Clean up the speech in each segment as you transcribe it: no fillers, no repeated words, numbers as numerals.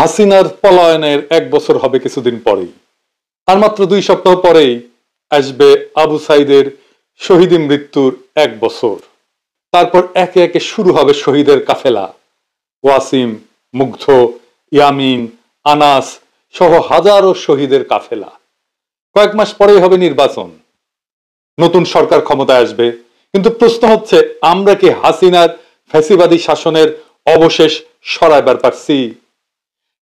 হাসিনার পলায়নের 1 বছর হবে কিছুদিন পরেই, আর মাত্র 2 সপ্তাহ পরেই আসবে আবু সাইদের শহীদ মৃত্যুর 1 বছর। তারপর একে একে শুরু হবে শহীদের কাফেলা। ওয়াসিম, মুগ্ধ, ইয়ামিন, আনাস সহ হাজারো শহীদের কাফেলা। কয়েক মাস পরেই হবে নির্বাচন, নতুন সরকার ক্ষমতায় আসবে। কিন্তু প্রশ্ন হচ্ছে, আমরা কি হাসিনার ফ্যাসিবাদী শাসনের অবশেষ সরাইবার পারছি?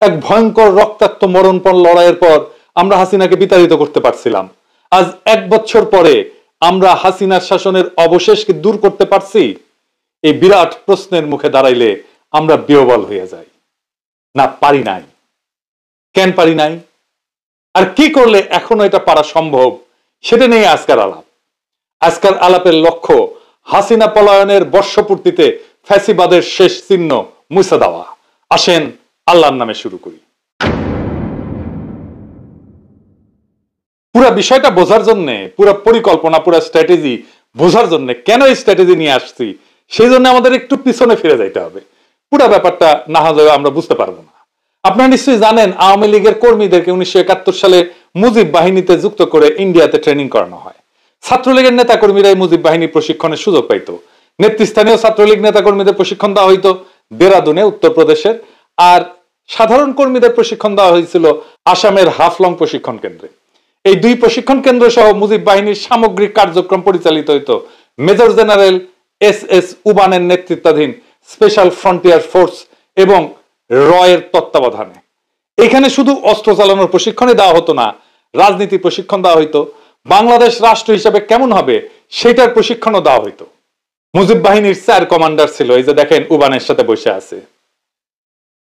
এক ভয়ঙ্কর রক্তাক্ত মরণপণ লড়াইয়ের পর আমরা হাসিনাকে বিতাড়িত করতে পারছিলাম। আজ 1 বছর পরে আমরা হাসিনার শাসনের অবশেষকে দূর করতে পারছি? এই বিরাট প্রশ্নের মুখে দাঁড়াইলে আমরা বিহ্বল হয়ে যাই। না, পারি নাই। কেন পারি নাই? আর কি করলে এখনো এটা পারা সম্ভব, সেটা নিয়ে আজকের আলাপ। আজকের আলাপের লক্ষ্য হাসিনা পলায়নের বর্ষপূর্তিতে ফ্যাসিবাদের শেষ চিহ্ন মুছে দেওয়া। আসেন আল্লাহর নামে শুরু করি। পুরো বিষয়টা বোঝার জন্য, পুরো পরিকল্পনা, পুরো স্ট্র্যাটেজি বোঝার জন্য, কেন এই স্ট্র্যাটেজি নিয়ে আসছি সেই জন্য আমাদের একটু পিছনে ফিরে যাইতে হবে। পুরো ব্যাপারটা না হলে আমরা বুঝতে পারবো না। আপনারা নিশ্চয়ই জানেন, আওয়ামী লীগের কর্মীদেরকে 1971 সালে মুজিব বাহিনীতে যুক্ত করে ইন্ডিয়াতে ট্রেনিং করানো হয়। ছাত্রলীগের নেতা কর্মীরাই মুজিব বাহিনী প্রশিক্ষণের সুযোগ পাইতো। নেতৃস্থানীয় ছাত্রলীগ নেতা কর্মীদের প্রশিক্ষণ দেওয়া হইতো দেরাদুনে, উত্তরপ্রদেশের। আর সাধারণ কর্মীদের প্রশিক্ষণ দেওয়া হয়েছিল আসামের হাফলং প্রশিক্ষণ কেন্দ্রে। এই 2 প্রশিক্ষণ কেন্দ্র সহ মুজিব বাহিনীর সামগ্রিক কার্যক্রম পরিচালিত হইতো মেজর জেনারেল SS উবানের নেতৃত্বাধীন স্পেশাল ফ্রন্টিয়ার ফোর্স এবং রয়ের তত্ত্বাবধানে। এখানে শুধু অস্ত্র চালানোর প্রশিক্ষণই দেওয়া হতো না, রাজনীতি প্রশিক্ষণ দেওয়া হইতো। বাংলাদেশ রাষ্ট্র হিসেবে কেমন হবে সেটার প্রশিক্ষণও দেওয়া হইতো। মুজিব বাহিনীর 4 কমান্ডার ছিল, এই যে দেখেন উবানের সাথে বসে আছে।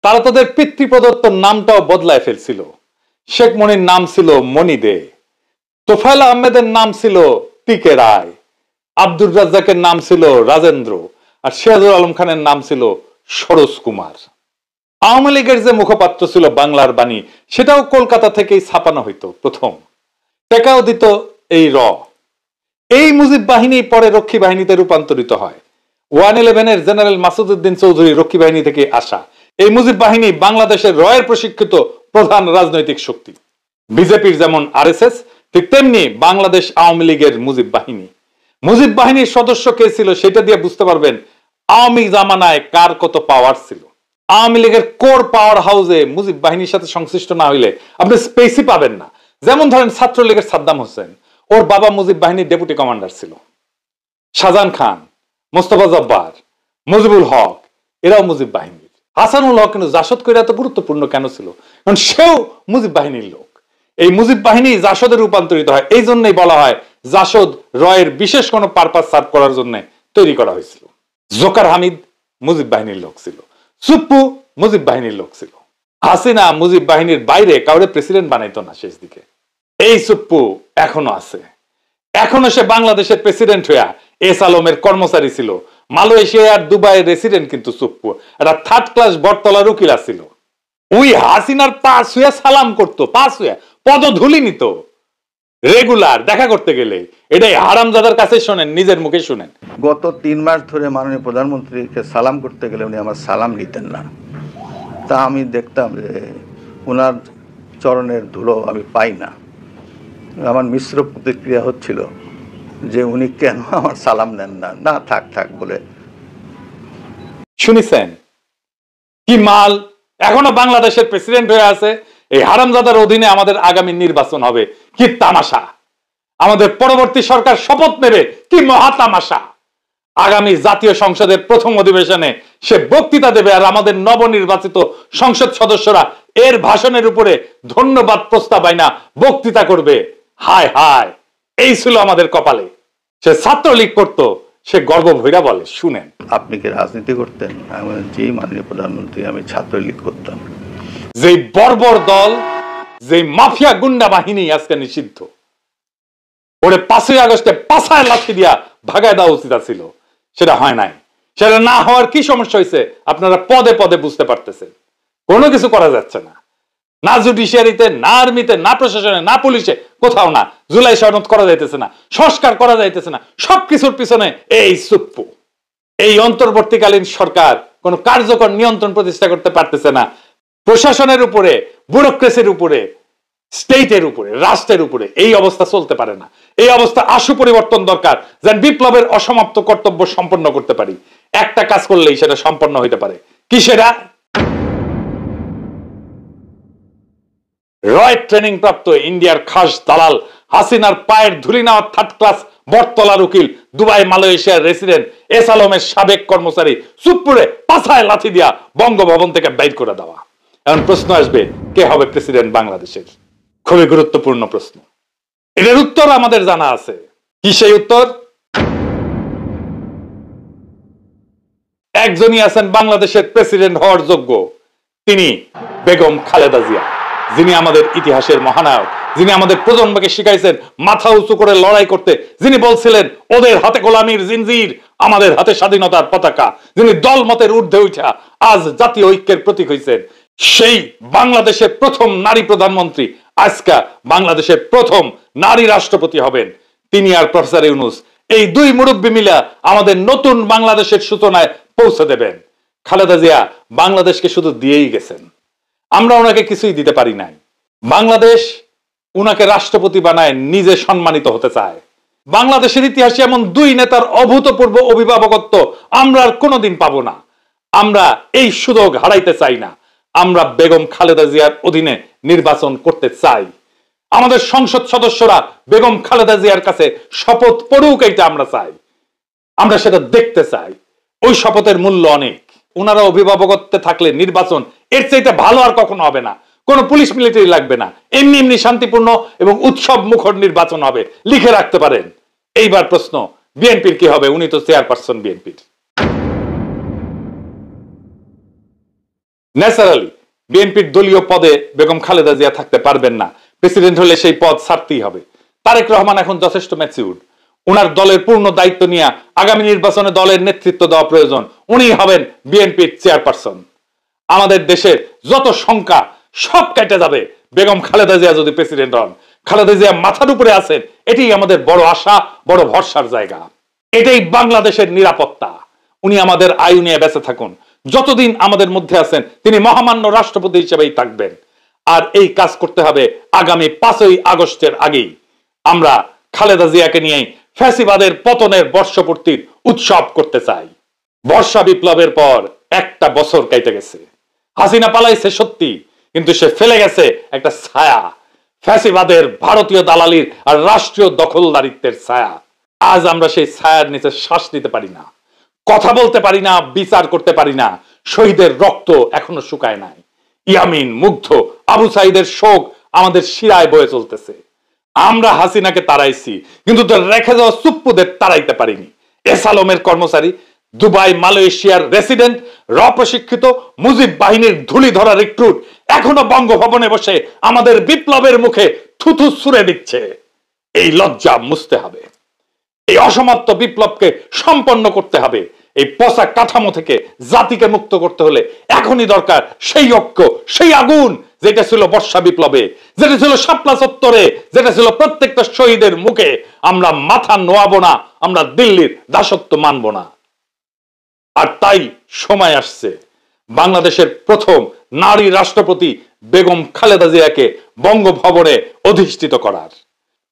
তারা তাদের পিতৃপ্রদত্ত নামটাও বদলায় ফেলছিল। শেখ মনির নাম ছিল মনি দে, তোফায়েল আহমেদের নাম ছিল টিকে রায়, আব্দুর রাজ্জাকের নাম ছিল রাজেন্দ্র, আর সিরাজুল আলম খানের নাম ছিল সরোজ কুমার। আওয়ামী লীগের যে মুখপাত্র ছিল বাংলার বাণী, সেটাও কলকাতা থেকেই ছাপানো হইতো প্রথম। টেকাও দিত এই এই মুজিব বাহিনী পরে রক্ষী বাহিনীতে রূপান্তরিত হয়। 111 এর জেনারেল মাসুদউদ্দিন চৌধুরী রক্ষী বাহিনী থেকে আসা। এই মুজিব বাহিনী বাংলাদেশের রয়ের প্রশিক্ষিত প্রধান রাজনৈতিক শক্তি। বিজেপির যেমন RSS, ঠিক তেমনি বাংলাদেশ আওয়ামী লীগের মুজিব বাহিনী। মুজিব বাহিনীর সদস্য কে ছিল সেটা দিয়ে বুঝতে পারবেন আওয়ামী জামানায় কার কত পাওয়ার ছিল। আওয়ামী লীগের কোর পাওয়ার হাউসে মুজিব বাহিনীর সাথে সংশ্লিষ্ট না হইলে আপনি স্পেসই পাবেন না। যেমন ধরেন ছাত্রলীগের সাদ্দাম হোসেন, ওর বাবা মুজিব বাহিনীর ডেপুটি কমান্ডার ছিল। শাহজাহান খান, মোস্তফা জব্বার, মুজিবুল হক, এরাও মুজিব বাহিনীর। হাসানুল হক কিন্তু জাসদ করে এত গুরুত্বপূর্ণ কেন ছিল? কারণ সেও মুজিব বাহিনীর লোক। এই মুজিব বাহিনী জাসদে রূপান্তরিত হয়। এই জন্যই বলা হয় জাসদ রয়ের বিশেষ কোনো পারপাস সার্ভ করার জন্য তৈরি করা হয়েছিল। জোকার হামিদ মুজিব বাহিনীর লোক ছিল, সুপ্পু মুজিব বাহিনীর লোক ছিল। হাসিনা মুজিব বাহিনীর বাইরে কাউরে প্রেসিডেন্ট বানাইতো না শেষ দিকে। এই সুপ্পু এখনো আছে, এখনো সে বাংলাদেশের প্রেসিডেন্ট হইয়া এস আলমের কর্মচারী ছিল। মালয়েশিয়া আর দুবাইয়ের রেসিডেন্ট কিন্তু সুপ্পু, একটা 3rd ক্লাস বটতলার উকিল ছিল। ওই হাসিনার পাশ হইয়া সালাম করতো, পাশ হইয়া পদধূলি নিত রেগুলার দেখা করতে গেলে। এটাই হারামজাদার কাছে শোনেন, নিজের মুখে শুনেন। গত 3 মাস ধরে মাননীয় প্রধানমন্ত্রীকে সালাম করতে গেলে উনি আমার সালাম নিতেন না। তা আমি দেখতাম যে ওনার চরণের ধুলো আমি পাই না। আমার মিশ্র প্রতিক্রিয়া হচ্ছিল যে উনি কেন আমার সালাম নেন না। না, থাক থাক বলে। শুনেছেন কি মাল? এখনো বাংলাদেশের প্রেসিডেন্ট হয়ে আছে। এই হারামজাদার অধীনে আমাদের আগামী নির্বাচন হবে। কি তামাশা! আমাদের পরবর্তী সরকার শপথ নেবে, কি মহা তামাশা! আগামী জাতীয় সংসদের প্রথম অধিবেশনে সে বক্তৃতা দেবে, আর আমাদের নবনির্বাচিত সংসদ সদস্যরা এর ভাষণের উপরে ধন্যবাদ প্রস্তাব আইনা বক্তৃতা করবে। হায় হায়, এই ছিল আমাদের কপালে। সে ছাত্রলীগ করতো, সে গর্ব ভৈরা বলে, শুনেন। আপনি কি রাজনীতি করতেন? আমি জি মাননীয় প্রধানমন্ত্রী, আমি ছাত্রলীগ করতাম। যে বর্বর দল, যে মাফিয়া গুন্ডা বাহিনী আজকে নিষিদ্ধ, ওরে 5ই আগস্টে পাছায় লাঠি দিয়া ভাগায় দেওয়া উচিত ছিল। সেটা হয় নাই। সেটা না হওয়ার কি সমস্যা হয়েছে আপনারা পদে পদে বুঝতে পারতেছেন। কোনো কিছু করা যাচ্ছে না, না জুডিশিয়ারিতে, না আর্মিতে, না প্রশাসনে, না পুলিশে, কোথাও না। জুলাই সনদ করা যাইতেছে না, সংস্কার করা যাইতেছে না। সবকিছুর পিছনে এই সুপ্পু। এই অন্তর্বর্তীকালীন সরকার কোন কার্যকর নিয়ন্ত্রণ প্রতিষ্ঠা করতে পারতেছে না। প্রশাসনের উপরে, ব্যুরোক্রেসির উপরে, স্টেটের উপরে, রাষ্ট্রের উপরে এই অবস্থা চলতে পারে না। এই অবস্থা আশু পরিবর্তন দরকার, যেন বিপ্লবের অসমাপ্ত কর্তব্য সম্পন্ন করতে পারি। একটা কাজ করলেই সেটা সম্পন্ন হইতে পারে। কি সেটা? রয় ট্রেনিং প্রাপ্ত ইন্ডিয়ার খাস দালাল হাসিনার পায়ের ধুলি নেওয়া থার্ড ক্লাস বটতলার উকিল, দুবাই মালয়েশিয়ার রেসিডেন্ট এস আলমের সাবেক কর্মচারী চুপপুরে পাছায় লাথি দিয়া বঙ্গভবন থেকে বাইর করে দেওয়া। এখন প্রশ্ন আসবে, কে হবে প্রেসিডেন্ট বাংলাদেশের? খুবই গুরুত্বপূর্ণ প্রশ্ন। এটার উত্তর আমাদের জানা আছে। কি সেই উত্তর? একজনই আছেন বাংলাদেশের প্রেসিডেন্ট হওয়ার যোগ্য, তিনি বেগম খালেদা জিয়া, যিনি আমাদের ইতিহাসের মহানায়ক, যিনি আমাদের প্রজন্মকে শিখাইছেন মাথা উঁচু করে লড়াই করতে, যিনি বলছিলেন ওদের হাতে গোলামির জিনজির, আমাদের হাতে স্বাধীনতার পতাকা, যিনি দলমতের ঊর্ধ্বে উঠা আজ জাতীয় ঐক্যের প্রতীক হয়েছেন। সেই বাংলাদেশের প্রথম নারী প্রধানমন্ত্রী, আজকে বাংলাদেশের প্রথম নারী রাষ্ট্রপতি হবেন তিনি আর প্রফেসর ইউনূস। এই দুই মুরব্বী মিলা আমাদের নতুন বাংলাদেশের সূচনায় পৌঁছে দেবেন। খালেদা জিয়া বাংলাদেশকে শুধু দিয়েই গেছেন, আমরা ওনাকে কিছুই দিতে পারি নাই। বাংলাদেশ উনাকে রাষ্ট্রপতি বানায় নিজে সম্মানিত হতে চায়। বাংলাদেশের ইতিহাসে এমন দুই নেতার অভূতপূর্ব অভিভাবকত্ব আমরা আর কোনোদিন পাবো না। আমরা এই সুযোগ হারাইতে চাই না। আমরা বেগম খালেদা জিয়ার অধীনে নির্বাচন করতে চাই। আমাদের সংসদ সদস্যরা বেগম খালেদা জিয়ার কাছে শপথ পড়ুক, এইটা আমরা চাই। আমরা সেটা দেখতে চাই। ওই শপথের মূল্য অনেক। ওনারা অভিভাবকত্বে থাকলে নির্বাচন এর চাইতে ভালো আর কখনো হবে না। কোনো পুলিশ মিলিটারি লাগবে না, এমনি এমনি শান্তিপূর্ণ এবং উৎসব মুখর নির্বাচন হবে, লিখে রাখতে পারেন। এইবার প্রশ্ন, বিএনপির কি হবে? উনি তো চেয়ারপারসন বিএনপির। ন্যাচারালি বিএনপির দলীয় পদে বেগম খালেদা জিয়া থাকতে পারবেন না। প্রেসিডেন্ট হলে সেই পদ ছাড়তেই হবে। তারেক রহমান এখন যথেষ্ট ম্যাচিউরড। ওনার দলের পূর্ণ দায়িত্ব নিয়ে আগামী নির্বাচনে দলের নেতৃত্ব দেওয়া প্রয়োজন। উনি হবেন বিএনপির চেয়ারপারসন। আমাদের দেশের যত শঙ্কা সব কেটে যাবে বেগম খালেদা জিয়া যদি প্রেসিডেন্ট হন। খালেদা জিয়া মাথার উপরে আছেন, এটাই আমাদের বড় আশা, বড় ভরসার জায়গা। এটাই বাংলাদেশের নিরাপত্তা। উনি আমাদের আয়ু নিয়ে বেঁচে থাকুন। যতদিন আমাদের মধ্যে আছেন তিনি মহামান্য রাষ্ট্রপতি হিসেবেই থাকবেন। আর এই কাজ করতে হবে আগামী 5ই আগস্টের আগেই। আমরা খালেদা জিয়াকে নিয়ে ফ্যাসিবাদের পতনের বর্ষপূর্তির উৎসব করতে চাই। বর্ষা বিপ্লবের পর একটা বছর কেটে গেছে। হাসিনা পালাইছে সত্যি, কিন্তু সে ফেলে গেছে একটা ছায়া, ফ্যাসিবাদের ভারতীয় দালালির আর রাষ্ট্রীয় দখলদারিত্বের ছায়া। আজ আমরা সেই ছায়ার নিচে শ্বাস নিতে পারি না, কথা বলতে পারি না, বিচার করতে পারি না। শহীদের রক্ত এখনো শুকায় নাই। ইয়ামিন, মুগ্ধ, আবু সাইদের শোক আমাদের শিরায় বয়ে চলতেছে। আমরা হাসিনাকে তাড়াইছি, কিন্তু তার রেখে যাওয়া চুপ্পুদের তাড়াইতে পারিনি। এস আলমের কর্মচারী, দুবাই মালয়েশিয়ার রেসিডেন্ট, প্রশিক্ষিত মুজিব বাহিনীর ধুলি ধরা রিক্রুট এখনো বঙ্গভবনে বসে আমাদের বিপ্লবের মুখে থুথু ছুঁড়ে দিচ্ছে। এই লজ্জা মুছতে হবে। এই অসমাপ্ত বিপ্লবকে সম্পন্ন করতে হবে। এই পচা কাঠামো থেকে জাতিকে মুক্ত করতে হলে এখনই দরকার সেই ঐক্য, সেই আগুন যেটা ছিল বর্ষা বিপ্লবে, যেটা ছিল শাপলা চত্বরে, যেটা ছিল প্রত্যেকটা শহীদের মুখে। আমরা মাথা নোয়াবো না, আমরা দিল্লির দাসত্ব মানব না। আর তাই সময় আসছে বাংলাদেশের প্রথম নারী রাষ্ট্রপতি বেগম খালেদা জিয়াকে বঙ্গভবনে অধিষ্ঠিত করার।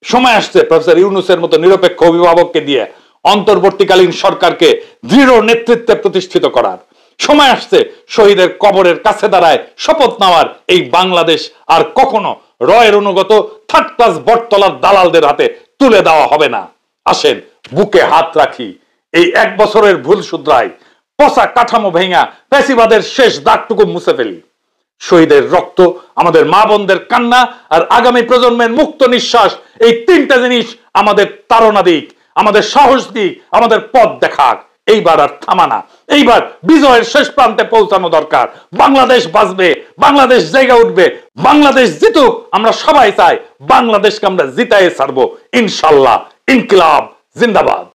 সময় আসছে প্রফেসর ইউনূসের মতো নিরপেক্ষ অভিভাবককে দিয়ে অন্তর্বর্তীকালীন সরকারকে দৃঢ় নেতৃত্বে প্রতিষ্ঠিত করার। সময় আসছে শহীদের কবরের কাছে দাঁড়ায় শপথ নেওয়ার। এই বাংলাদেশ আর কখনো রয়ের অনুগত থার্ড ক্লাস বটতলার দালালদের হাতে তুলে দেওয়া হবে না। আসেন বুকে হাত রাখি, এই 1 বছরের ভুল শুধরাই, পচা কাঠামো ভেঙা ফ্যাসিবাদের শেষ দাগটুকু মুছে ফেলি। শহীদের রক্ত, আমাদের মা বোনদের কান্না আর আগামী প্রজন্মের মুক্ত নিঃশ্বাস, এই 3টা জিনিস আমাদের তাড়না দিক, আমাদের সাহস দিক, আমাদের পথ দেখাক। এইবার আর থামানা, এইবার বিজয়ের শেষ প্রান্তে পৌঁছানো দরকার। বাংলাদেশ বাঁচবে, বাংলাদেশ জায়গা উঠবে, বাংলাদেশ জিতুক। আমরা সবাই চাই বাংলাদেশকে আমরা জিতায়ে ছাড়বো ইনশাল্লাহ। ইনকিলাব জিন্দাবাদ।